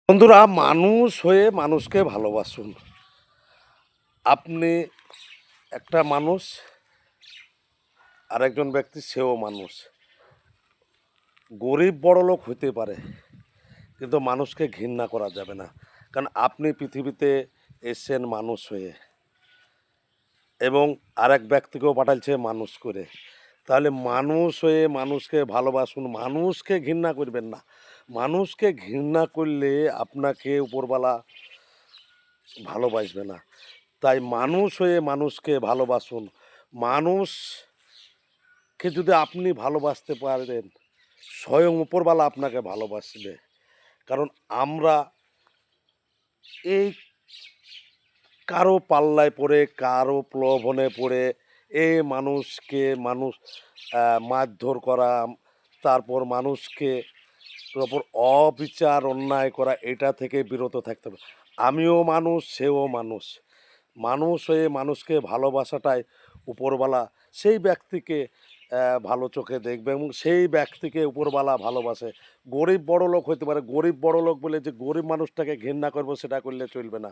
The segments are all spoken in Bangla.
বন্ধুরা, মানুষ হয়ে মানুষকে ভালোবাসুন। আপনি একটা মানুষ, আরেকজন ব্যক্তি সেও মানুষ। গরিব বড়লোক হইতে পারে, কিন্তু মানুষকে ঘৃণা করা যাবে না। কারণ আপনি পৃথিবীতে এসেছেন মানুষ হয়ে এবং আরেক ব্যক্তিকেও পাঠাইছে মানুষ করে। তাহলে মানুষ হয়ে মানুষকে ভালোবাসুন, মানুষকে ঘৃণা করবেন না। মানুষকে ঘৃণা করলে আপনাকে উপরওয়ালা ভালোবাসবে না। তাই মানুষ হয়ে মানুষকে ভালোবাসুন। মানুষকে যদি আপনি ভালোবাসতে পারেন, স্বয়ং উপরওয়ালা আপনাকে ভালোবাসবে। কারণ আমরা এই কারো পাল্লায় পড়ে, কারো প্রলোভনে পড়ে মানুষ মারধর করা, তারপর মানুষকে ওপর অবিচার অন্যায় করা, এটা থেকে বিরত থাকতে হবে। আমিও মানুষ, সেও মানুষ। মানুষ হয়ে মানুষকে ভালোবাসাটাই উপরওয়ালা সেই ব্যক্তিকে ভালো চোখে দেখবে এবং সেই ব্যক্তিকে উপরওয়ালা ভালোবাসে। গরিব বড়লোক হইতে পারে, গরিব বড়লোক বলে যে গরিব মানুষটাকে ঘৃণা করবো সেটা করলে চলবে না।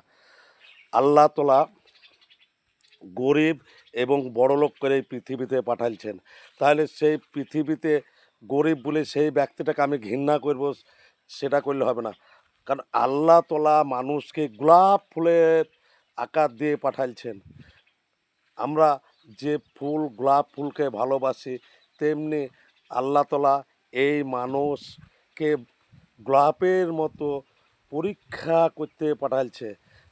আল্লাহ তাআলা গরিব এবং বড়লোক করে এই পৃথিবীতে পাঠাইছেন। তাহলে সেই পৃথিবীতে গরিব বলে সেই ব্যক্তিটাকে আমি ঘৃণা করব সেটা করলে হবে না। কারণ আল্লাহ তাআলা মানুষকে গোলাপ ফুলের আকার দিয়ে পাঠাইছেন। আমরা যে ফুল, গোলাপ ফুলকে ভালোবাসি, তেমনি আল্লাহ তাআলা এই মানুষকে গোলাপের মতো পরীক্ষা করতে পাঠাইছে।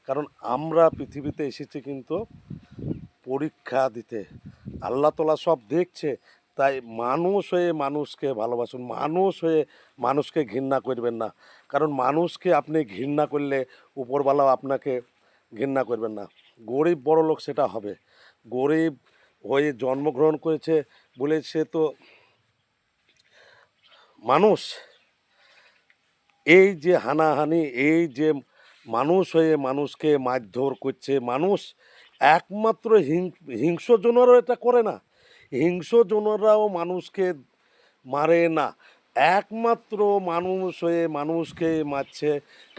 কারণ আমরা পৃথিবীতে এসেছি কিন্তু পরীক্ষা দিতে। আল্লাহ তাআলা সব দেখছে। তাই মানুষ হয়ে মানুষকে ভালোবাসুন, মানুষ হয়ে মানুষকে ঘৃণা করবেন না। কারণ মানুষকে আপনি ঘৃণা করলে উপরওয়ালাও আপনাকে ঘৃণা করবেন না। গরিব বড়লোক সেটা হবে। গরিব হয়ে জন্মগ্রহণ করেছে বলে সে তো মানুষ। এই যে হানাহানি, এই যে মানুষ হয়ে মানুষকে মারধর করছে, মানুষ একমাত্র হিংস্রজনেরাও এটা করে না। হিংস্রজনেরাও মানুষকে মারে না, একমাত্র মানুষ হয়ে মানুষকে মারছে।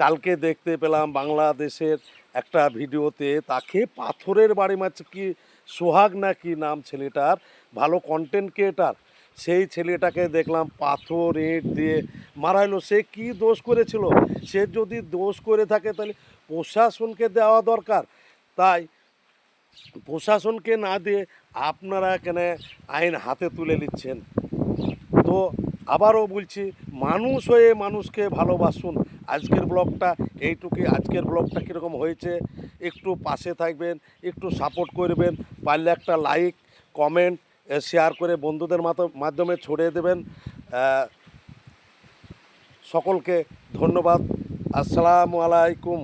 কালকে দেখতে পেলাম বাংলাদেশের একটা ভিডিওতে তাকে পাথরের বাড়ি মারছে। কি সোহাগ না কি নাম ছেলেটার, ভালো কন্টেন্ট ক্রিয়েটার, সেই ছেলেটাকে দেখলাম পাথর ইঁট দিয়ে মারা হলো। সে কি দোষ করেছিল? সে যদি দোষ করে থাকে তাহলে প্রশাসনকে দেওয়া দরকার। তাই প্রশাসনকে না দিয়ে আপনারা কেন আইন হাতে তুলে নিচ্ছেন? তো আবারও বলছি, মানুষ হয়ে মানুষকে ভালোবাসুন। আজকের ব্লগটা এইটুকুই। আজকের ব্লগটা কীরকম হয়েছে একটু পাশে থাকবেন, একটু সাপোর্ট করবেন, পারলে একটা লাইক, কমেন্ট, শেয়ার করে বন্ধুদের মাধ্যমে ছড়িয়ে দেবেন। সকলকে ধন্যবাদ। আসসালামু আলাইকুম।